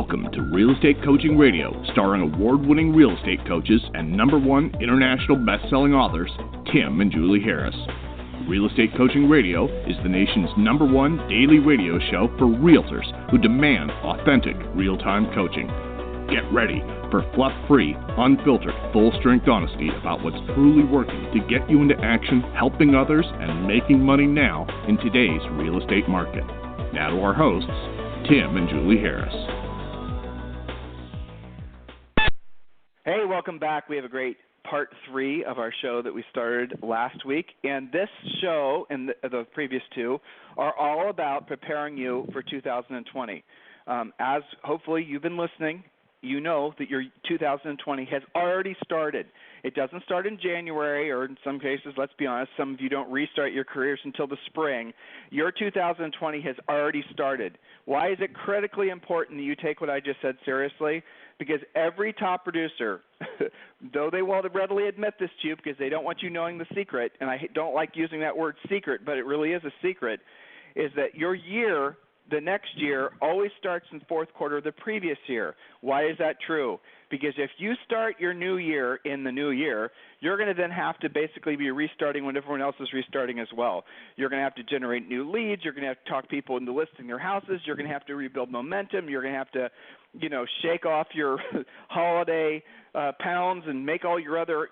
Welcome to Real Estate Coaching Radio, starring award-winning real estate coaches and #1 international best-selling authors, Tim and Julie Harris. Real Estate Coaching Radio is the nation's #1 daily radio show for realtors who demand authentic, real-time coaching. Get ready for fluff-free, unfiltered, full-strength honesty about what's truly working to get you into action, helping others, and making money now in today's real estate market. Now to our hosts, Tim and Julie Harris. Hey, welcome back. We have a great part 3 of our show that we started last week. And this show and the previous 2 are all about preparing you for 2020. As hopefully you've been listening, you know that your 2020 has already started. It doesn't start in January, or in some cases, let's be honest, some of you don't restart your careers until the spring. Your 2020 has already started. Why is it critically important that you take what I just said seriously? Because every top producer, though they won't readily admit this to you because they don't want you knowing the secret, and I don't like using that word secret, but it really is a secret, is that your year, the next year, always starts in fourth quarter of the previous year. Why is that true? Because if you start your new year in the new year, you're going to then have to basically be restarting when everyone else is restarting as well. You're going to have to generate new leads. You're going to have to talk people into listing their houses. You're going to have to rebuild momentum. You're going to have to, shake off your holiday pounds and make all your other,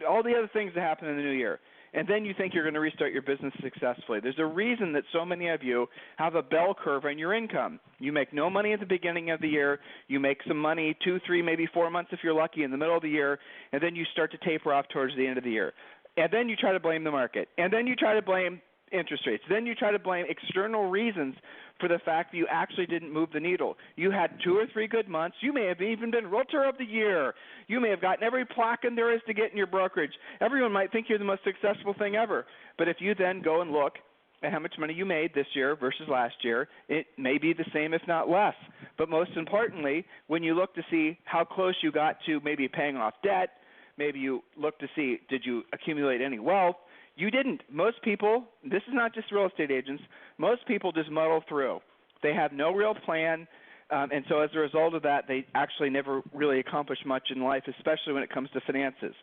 all the other things that happen in the new year. And then you think you're going to restart your business successfully. There's a reason that so many of you have a bell curve on your income. You make no money at the beginning of the year. You make some money 2, 3, maybe 4 months if you're lucky in the middle of the year, and then you start to taper off towards the end of the year. And then you try to blame the market. And then you try to blame interest rates. Then you try to blame external reasons for the fact that you actually didn't move the needle. You had 2 or 3 good months. You may have even been Realtor of the Year. You may have gotten every placard there is to get in your brokerage. Everyone might think you're the most successful thing ever. But if you then go and look at how much money you made this year versus last year, it may be the same, if not less. But most importantly, when you look to see how close you got to maybe paying off debt, maybe you look to see, did you accumulate any wealth? You didn't. Most people, this is not just real estate agents, most people just muddle through. They have no real plan, and so as a result of that, they actually never really accomplish much in life, especially when it comes to finances.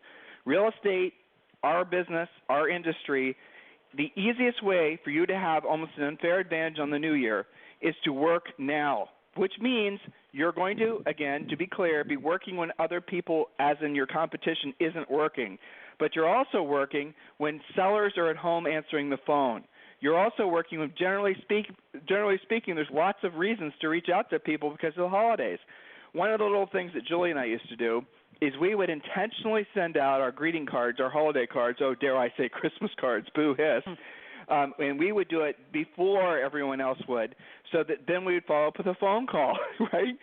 Real estate, our business, our industry, the easiest way for you to have almost an unfair advantage on the new year is to work now, which means you're going to, again, to be clear, be working when other people, as in your competition, isn't working. But you're also working when sellers are at home answering the phone. You're also working when, generally speaking, there's lots of reasons to reach out to people because of the holidays. One of the little things that Julie and I used to do is we would intentionally send out our greeting cards, our holiday cards, dare I say Christmas cards, boo hiss, and we would do it before everyone else would, so that then we would follow up with a phone call, right,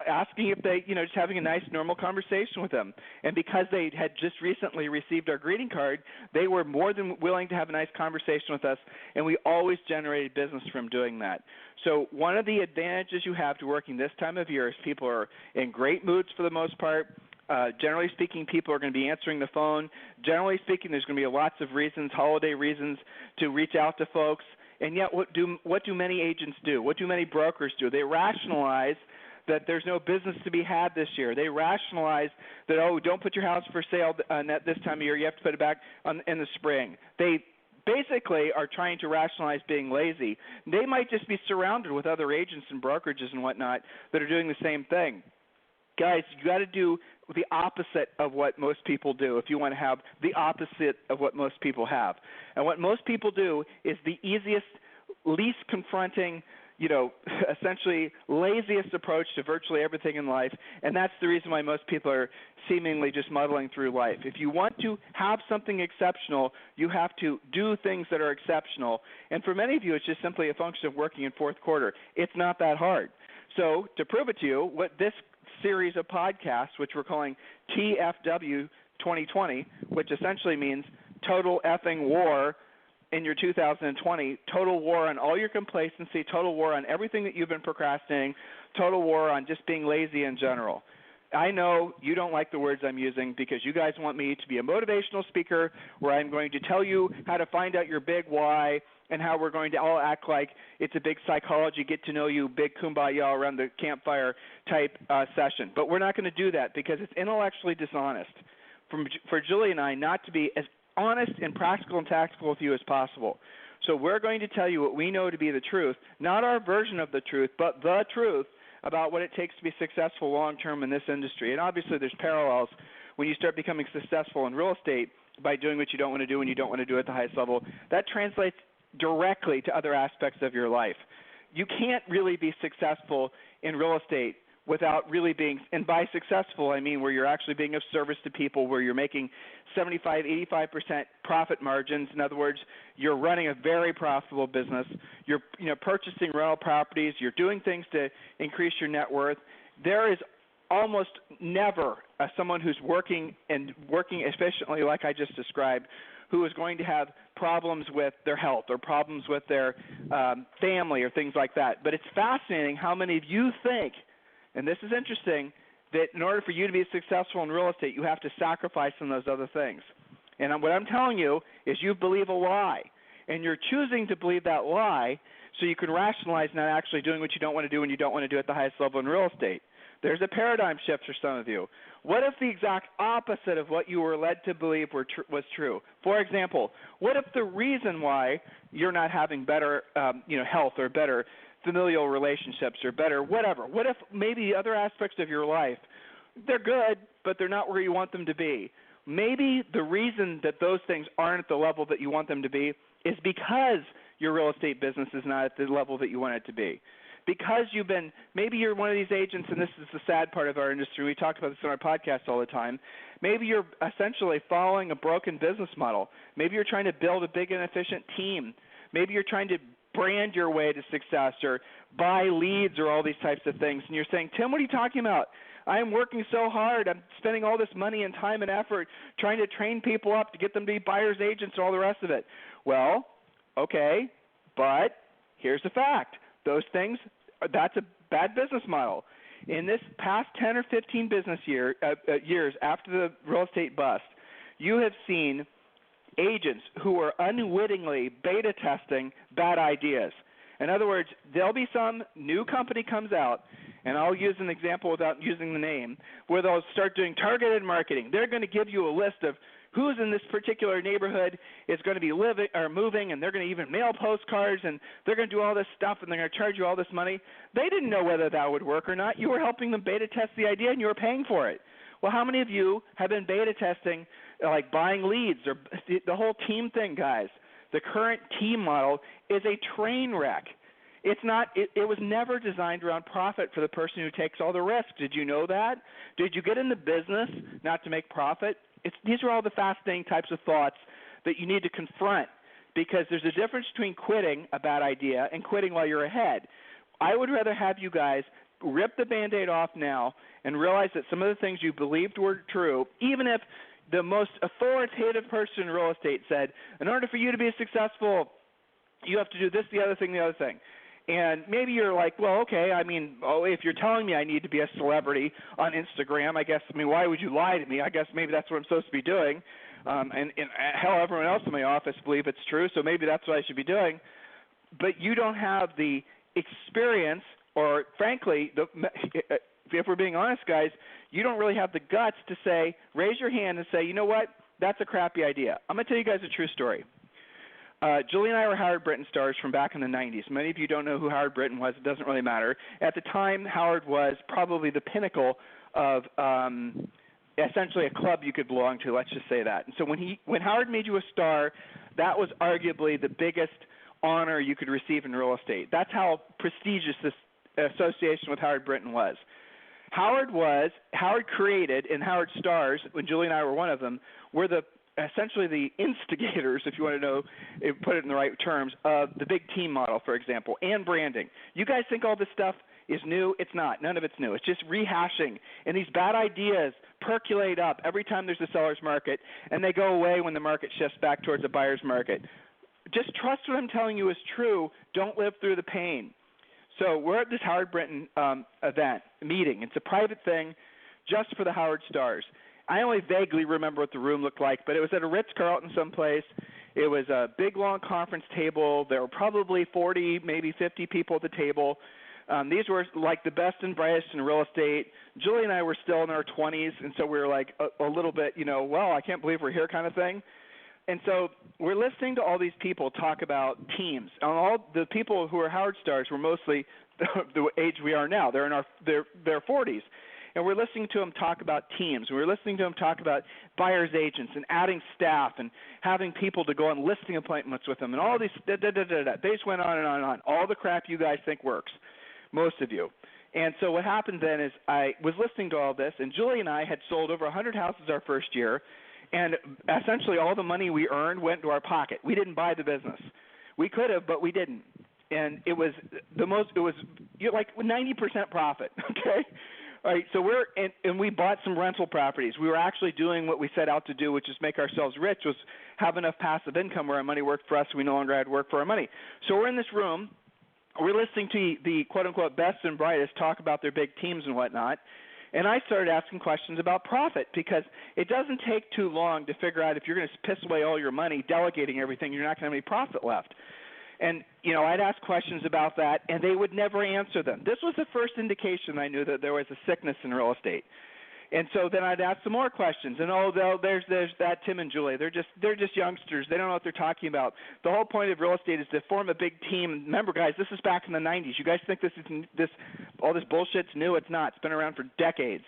asking if they, just having a nice normal conversation with them. And because they had just recently received our greeting card, they were more than willing to have a nice conversation with us, and we always generated business from doing that. So one of the advantages you have to working this time of year is people are in great moods for the most part. Generally speaking, people are going to be answering the phone. Generally speaking, there's going to be lots of reasons, holiday reasons, to reach out to folks. And yet, what do many agents do? What do many brokers do? They rationalize that there's no business to be had this year. They rationalize that, don't put your house for sale at this time of year. You have to put it back in the spring. They basically are trying to rationalize being lazy. They might just be surrounded with other agents and brokerages and whatnot that are doing the same thing. Guys, you got to do the opposite of what most people do if you want to have the opposite of what most people have. And what most people do is the easiest, least confronting, essentially laziest approach to virtually everything in life, and that's the reason why most people are seemingly just muddling through life. If you want to have something exceptional, you have to do things that are exceptional, and for many of you, it's just simply a function of working in fourth quarter. It's not that hard. So to prove it to you, what this series of podcasts, which we're calling TFW 2020, which essentially means total effing war in your 2020, total war on all your complacency, total war on everything that you've been procrastinating, total war on just being lazy in general. I know you don't like the words I'm using because you guys want me to be a motivational speaker where I'm going to tell you how to find out your big why and how we're going to all act like it's a big psychology, get to know you, big kumbaya around the campfire type session. But we're not going to do that because it's intellectually dishonest for Julie and I not to be as honest and practical and tactical with you as possible. So we're going to tell you what we know to be the truth, not our version of the truth, but the truth about what it takes to be successful long-term in this industry. And obviously there's parallels when you start becoming successful in real estate by doing what you don't want to do when you don't want to do it at the highest level. That translates directly to other aspects of your life. You can't really be successful in real estate without really being, and by successful I mean where you're actually being of service to people, where you're making 75, 85% profit margins. In other words, you're running a very profitable business. You're purchasing rental properties. You're doing things to increase your net worth. There is almost never someone who's working efficiently like I just described who is going to have problems with their health or problems with their family or things like that. But it's fascinating how many of you think, and this is interesting, that in order for you to be successful in real estate, you have to sacrifice some of those other things. And what I'm telling you is you believe a lie, and you're choosing to believe that lie so you can rationalize not actually doing what you don't want to do when you don't want to do at the highest level in real estate. There's a paradigm shift for some of you. What if the exact opposite of what you were led to believe was true? For example, what if the reason why you're not having better health or better familial relationships or better whatever, what if maybe other aspects of your life, they're good, but they're not where you want them to be? Maybe the reason that those things aren't at the level that you want them to be is because your real estate business is not at the level that you want it to be. Because maybe you're one of these agents, and this is the sad part of our industry. We talk about this on our podcast all the time. Maybe you're essentially following a broken business model. Maybe you're trying to build a big and efficient team. Maybe you're trying to brand your way to success or buy leads or all these types of things. And you're saying, Tim, what are you talking about? I am working so hard. I'm spending all this money and time and effort trying to train people up to get them to be buyers agents and all the rest of it. Well, okay, but here's the fact. Those things, that's a bad business model. In this past 10 or 15 business years after the real estate bust, you have seen agents who are unwittingly beta testing bad ideas. In other words, there'll be some new company comes out, and I'll use an example without using the name, where they'll start doing targeted marketing. They're going to give you a list of who's in this particular neighborhood is going to be living or moving, and they're going to even mail postcards, and they're going to do all this stuff, and they're going to charge you all this money. They didn't know whether that would work or not. You were helping them beta test the idea, and you were paying for it. Well, how many of you have been beta testing, like buying leads or the whole team thing, guys? The current team model is a train wreck. It's not. It was never designed around profit for the person who takes all the risk. Did you know that? Did you get in the business not to make profit? These are all the fascinating types of thoughts that you need to confront, because there's a difference between quitting a bad idea and quitting while you're ahead. I would rather have you guys rip the Band-Aid off now and realize that some of the things you believed were true, even if the most authoritative person in real estate said, in order for you to be successful, you have to do this, the other thing, the other thing. And maybe you're like, well, okay, if you're telling me I need to be a celebrity on Instagram, why would you lie to me? I guess maybe that's what I'm supposed to be doing. And hell, everyone else in my office believe it's true, so maybe that's what I should be doing. But you don't have the experience, or frankly, if we're being honest, guys, you don't really have the guts to say, raise your hand and say, you know what, that's a crappy idea. I'm going to tell you guys a true story. Julie and I were Howard Brinton stars from back in the 90s. Many of you don't know who Howard Brinton was. It doesn't really matter. At the time, Howard was probably the pinnacle of essentially a club you could belong to, let's just say that. And so when Howard made you a star, that was arguably the biggest honor you could receive in real estate. That's how prestigious this association with Howard Brinton was. Howard created, and Howard stars, when Julie and I were one of them, were essentially the instigators, if you want to know, put it in the right terms, of the big team model, for example, and branding. You guys think all this stuff is new? It's not. None of it's new. It's just rehashing. And these bad ideas percolate up every time there's a seller's market, and they go away when the market shifts back towards a buyer's market. Just trust what I'm telling you is true. Don't live through the pain. So we're at this Howard Brinton meeting. It's a private thing. just for the Howard Stars. I only vaguely remember what the room looked like, but it was at a Ritz-Carlton someplace. It was a big, long conference table. There were probably 40, maybe 50 people at the table. These were like the best and brightest in real estate. Julie and I were still in our 20s, and so we were like a little bit, well, I can't believe we're here kind of thing. And so we're listening to all these people talk about teams. And all the people who are Howard Stars were mostly the age we are now. They're in their 40s. And we're listening to them talk about teams. We're listening to them talk about buyer's agents and adding staff and having people to go on listing appointments with them and all these They just went on and on and on. All the crap you guys think works, most of you. And so what happened then is I was listening to all this, and Julie and I had sold over 100 houses our first year, and essentially all the money we earned went into our pocket. We didn't buy the business. We could have, but we didn't. And it was like 90% profit, okay? All right, so and we bought some rental properties. We were actually doing what we set out to do, which is make ourselves rich, was have enough passive income where our money worked for us. We no longer had to work for our money. So we're in this room. We're listening to the quote-unquote best and brightest talk about their big teams and whatnot. And I started asking questions about profit because it doesn't take too long to figure out if you're going to piss away all your money delegating everything, you're not going to have any profit left. And, I'd ask questions about that, and they would never answer them. This was the first indication I knew that there was a sickness in real estate. And so then I'd ask some more questions. And, there's that Tim and Julie. They're just youngsters. They don't know what they're talking about. The whole point of real estate is to form a big team. Remember, guys, this is back in the 90s. You guys think all this bullshit's new? It's not. It's been around for decades.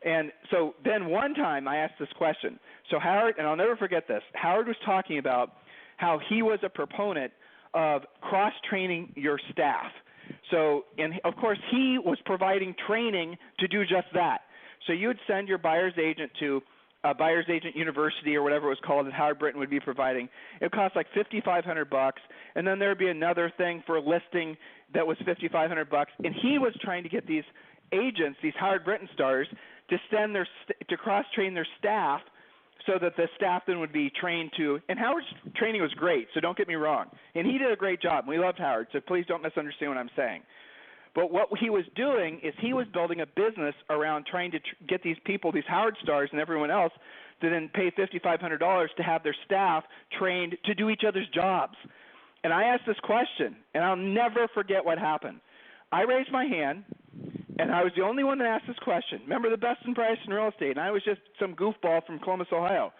And so then one time I asked this question. So Howard, and I'll never forget this, Howard was talking about how he was a proponent of cross-training your staff. So, and of course, he was providing training to do just that. So you would send your buyer's agent to a buyer's agent university or whatever it was called that Howard Britton would be providing. It would cost like $5,500, and then there would be another thing for a listing that was $5,500. And he was trying to get these agents, these Howard Britton stars, to cross-train their staff so that the staff then would be trained to – and Howard's training was great, so don't get me wrong. And he did a great job. We loved Howard, so please don't misunderstand what I'm saying. But what he was doing is he was building a business around trying to get these people, these Howard stars and everyone else, to then pay $5,500 to have their staff trained to do each other's jobs. And I asked this question, and I'll never forget what happened. I raised my hand, and I was the only one that asked this question. Remember the best and brightest in real estate, and I was just some goofball from Columbus, Ohio.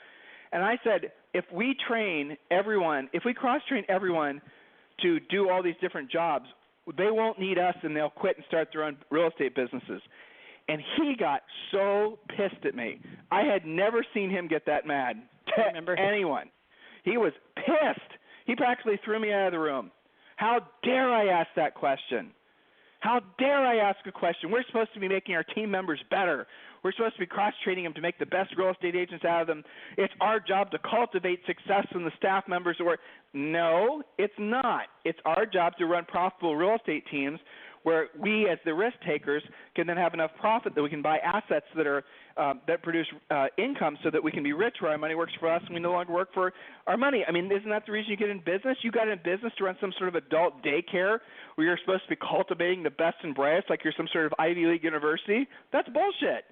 And I said, if we cross-train everyone to do all these different jobs, they won't need us, and they'll quit and start their own real estate businesses. And he got so pissed at me. I had never seen him get that mad to anyone. He was pissed. He practically threw me out of the room. How dare I ask that question? How dare I ask a question? We're supposed to be making our team members better. We're supposed to be cross-training them to make the best real estate agents out of them. It's our job to cultivate success in the staff members who work. No, it's not. It's our job to run profitable real estate teams where we, as the risk takers, can then have enough profit that we can buy assets that are that produce income so that we can be rich where our money works for us and we no longer work for our money. I mean, isn't that the reason you get in business? You got in business to run some sort of adult daycare where you're supposed to be cultivating the best and brightest like you're some sort of Ivy League university? That's bullshit.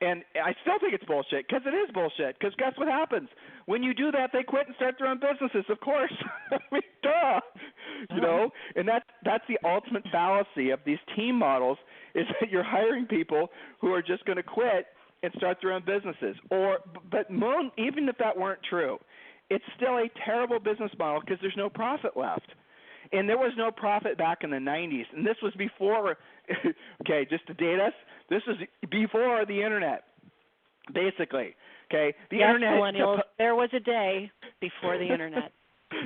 And I still think it's bullshit because it is bullshit because guess what happens? When you do that, they quit and start their own businesses, of course. I mean, duh. You know, and that's the ultimate fallacy of these team models is that you're hiring people who are just going to quit and start their own businesses. But even if that weren't true, it's still a terrible business model because there's no profit left. And there was no profit back in the 90s. And this was before, okay, just to date us, this was before the Internet, basically. Okay, the Internet. Millennials, there was a day before the Internet.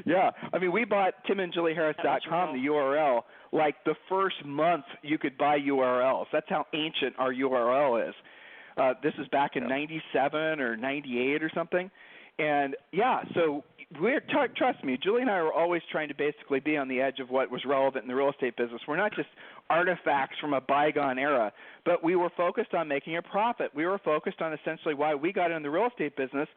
Yeah, I mean, we bought timandjulieharris.com, the URL, like the first month you could buy URLs. That's how ancient our URL is. This is back in 97 or 98 or something. And, yeah, so trust me, Julie and I were always trying to basically be on the edge of what was relevant in the real estate business. We're not just artifacts from a bygone era, but we were focused on making a profit. We were focused on essentially why we got in the real estate business,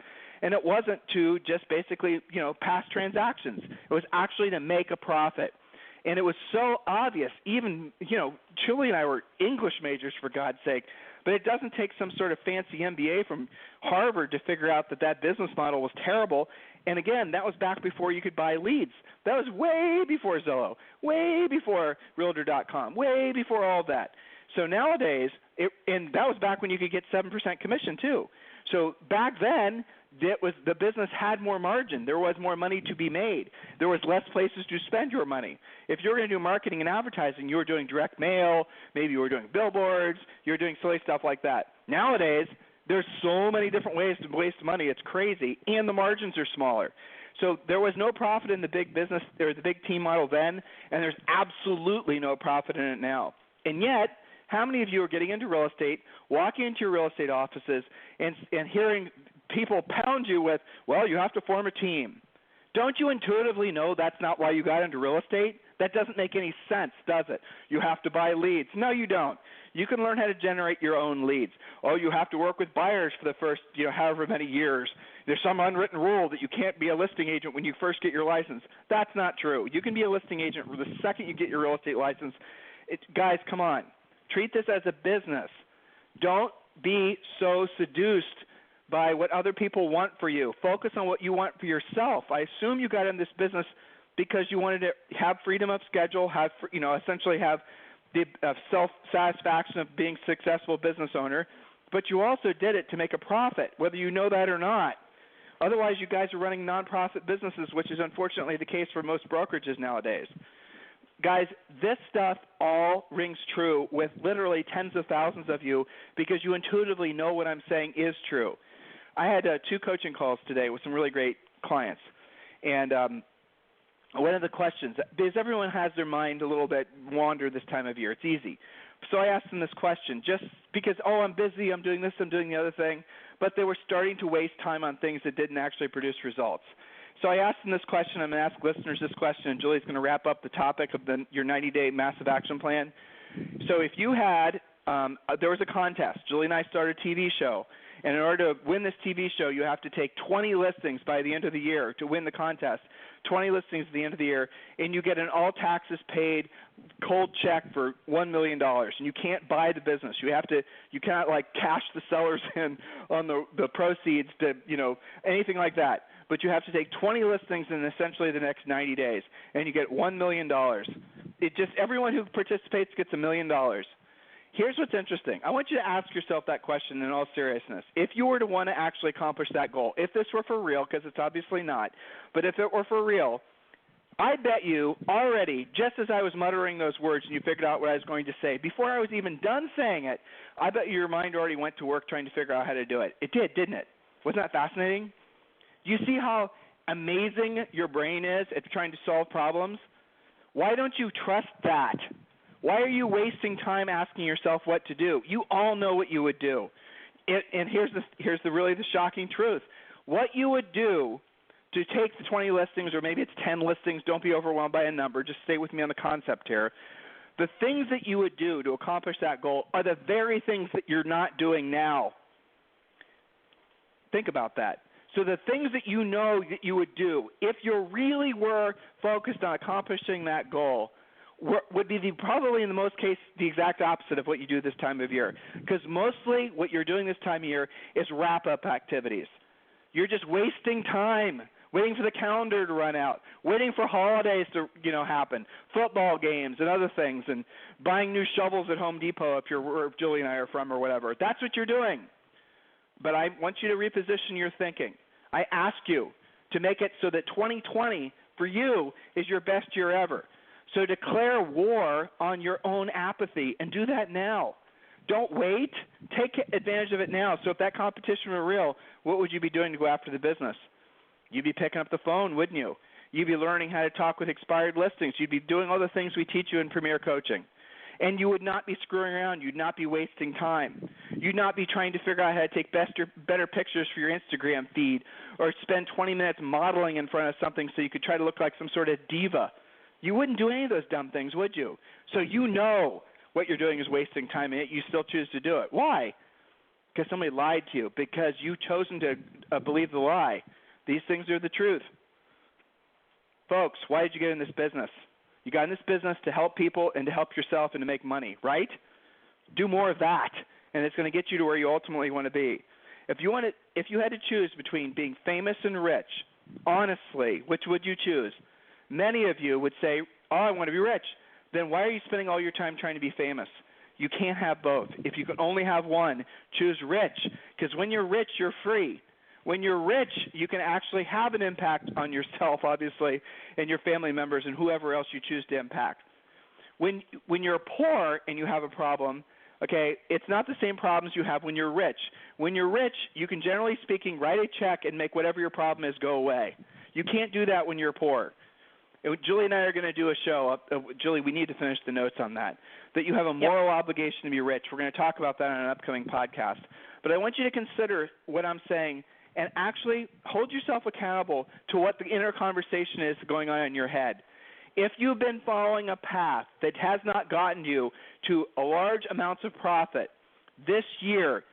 and it wasn't to just basically, pass transactions. It was actually to make a profit. And it was so obvious, even, Julie and I were English majors, for God's sake, But it doesn't take some sort of fancy MBA from Harvard to figure out that business model was terrible. And again, that was back before you could buy leads. That was way before Zillow, way before Realtor.com, way before all that. So nowadays, and that was back when you could get 7% commission too. So back then, the business had more margin. There was more money to be made. There was less places to spend your money. If you were going to do marketing and advertising, you were doing direct mail, maybe you were doing billboards, you were doing silly stuff like that. Nowadays, there's so many different ways to waste money. It's crazy, and the margins are smaller. So there was no profit in the big business or the big team model then, and there's absolutely no profit in it now. And yet, how many of you are getting into real estate, walking into your real estate offices, and hearing people pound you with, well, you have to form a team? Don't you intuitively know that's not why you got into real estate? That doesn't make any sense, does it? You have to buy leads. No, you don't. You can learn how to generate your own leads. Oh, you have to work with buyers for the first, however many years. There's some unwritten rule that you can't be a listing agent when you first get your license. That's not true. You can be a listing agent the second you get your real estate license. Guys, come on. Treat this as a business. Don't be so seduced by what other people want for you. Focus on what you want for yourself. I assume you got in this business because you wanted to have freedom of schedule, essentially have the self-satisfaction of being a successful business owner, but you also did it to make a profit, whether you know that or not. Otherwise, you guys are running nonprofit businesses, which is unfortunately the case for most brokerages nowadays. Guys, this stuff all rings true with literally tens of thousands of you because you intuitively know what I'm saying is true. I had 2 coaching calls today with some really great clients, and one of the questions, because everyone has their mind a little bit wander this time of year. It's easy. So I asked them this question just because, I'm busy, I'm doing this, I'm doing the other thing, but they were starting to waste time on things that didn't actually produce results. So I asked them this question. I'm going to ask listeners this question, and Julie's going to wrap up the topic of your 90-day massive action plan. So if you had there was a contest. Julie and I started a TV show. And in order to win this TV show, you have to take 20 listings by the end of the year to win the contest, 20 listings at the end of the year, and you get an all-taxes-paid cold check for $1 million. And you can't buy the business. You cannot, cash the sellers in on the proceeds to, anything like that. But you have to take 20 listings in essentially the next 90 days, and you get $1 million. Everyone who participates gets $1 million. Here's what's interesting. I want you to ask yourself that question in all seriousness. If you were to want to actually accomplish that goal, if this were for real, because it's obviously not, but if it were for real, I bet you already, just as I was muttering those words and you figured out what I was going to say, before I was even done saying it, I bet your mind already went to work trying to figure out how to do it. It did, didn't it? Wasn't that fascinating? Do you see how amazing your brain is at trying to solve problems? Why don't you trust that? Why are you wasting time asking yourself what to do? You all know what you would do. And here's the shocking truth. What you would do to take the 20 listings, or maybe it's 10 listings, don't be overwhelmed by a number, just stay with me on the concept here. The things that you would do to accomplish that goal are the very things that you're not doing now. Think about that. So the things that you know that you would do, if you really were focused on accomplishing that goal, would be probably in the most case the exact opposite of what you do this time of year. Because mostly what you're doing this time of year is wrap-up activities. You're just wasting time, waiting for the calendar to run out, waiting for holidays to happen, football games and other things, and buying new shovels at Home Depot if Julie and I are from or whatever. That's what you're doing. But I want you to reposition your thinking. I ask you to make it so that 2020 for you is your best year ever. So declare war on your own apathy and do that now. Don't wait. Take advantage of it now. So if that competition were real, what would you be doing to go after the business? You'd be picking up the phone, wouldn't you? You'd be learning how to talk with expired listings. You'd be doing all the things we teach you in Premier Coaching. And you would not be screwing around. You'd not be wasting time. You'd not be trying to figure out how to take better pictures for your Instagram feed or spend 20 minutes modeling in front of something so you could try to look like some sort of diva. You wouldn't do any of those dumb things, would you? So you know what you're doing is wasting time, and yet you still choose to do it. Why? Because somebody lied to you. Because you've chosen to believe the lie. These things are the truth. Folks, why did you get in this business? You got in this business to help people and to help yourself and to make money, right? Do more of that. and it's going to get you to where you ultimately want to be. If you had to choose between being famous and rich, honestly, which would you choose? Many of you would say, oh, I want to be rich. Then why are you spending all your time trying to be famous? You can't have both. If you can only have one, choose rich, because when you're rich, you're free. When you're rich, you can actually have an impact on yourself, obviously, and your family members and whoever else you choose to impact. When you're poor and you have a problem, okay, it's not the same problems you have when you're rich. When you're rich, you can, generally speaking, write a check and make whatever your problem is go away. You can't do that when you're poor. Julie and I are going to do a show. Julie, we need to finish the notes on that you have a moral obligation to be rich. We're going to talk about that on an upcoming podcast. But I want you to consider what I'm saying and actually hold yourself accountable to what the inner conversation is going on in your head. If you've been following a path that has not gotten you to large amounts of profit this year,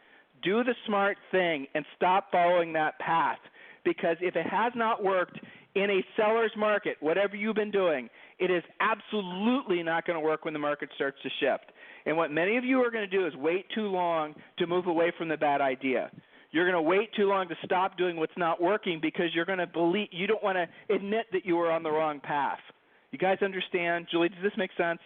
do the smart thing and stop following that path, because if it has not worked in a seller's market, whatever you've been doing, it is absolutely not going to work when the market starts to shift. And what many of you are going to do is wait too long to move away from the bad idea. You're going to wait too long to stop doing what's not working because you don't want to admit that you were on the wrong path. You guys understand? Julie, does this make sense?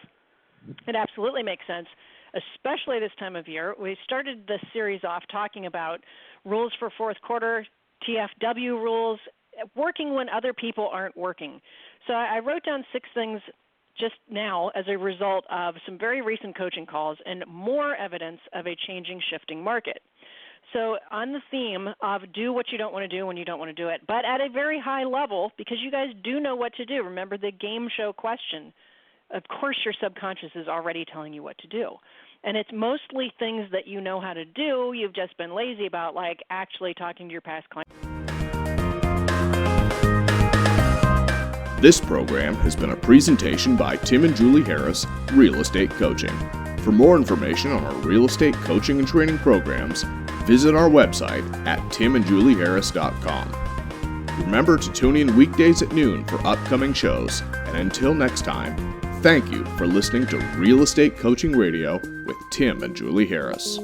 It absolutely makes sense, especially this time of year. We started this series off talking about rules for fourth quarter, TFW rules, working when other people aren't working. So I wrote down 6 things just now as a result of some very recent coaching calls and more evidence of a changing, shifting market. So on the theme of do what you don't want to do when you don't want to do it, but at a very high level, because you guys do know what to do. Remember the game show question. Of course your subconscious is already telling you what to do. And it's mostly things that you know how to do. You've just been lazy about, like actually talking to your past clients. This program has been a presentation by Tim and Julie Harris, Real Estate Coaching. For more information on our real estate coaching and training programs, visit our website at timandjulieharris.com. Remember to tune in weekdays at noon for upcoming shows, and until next time, thank you for listening to Real Estate Coaching Radio with Tim and Julie Harris.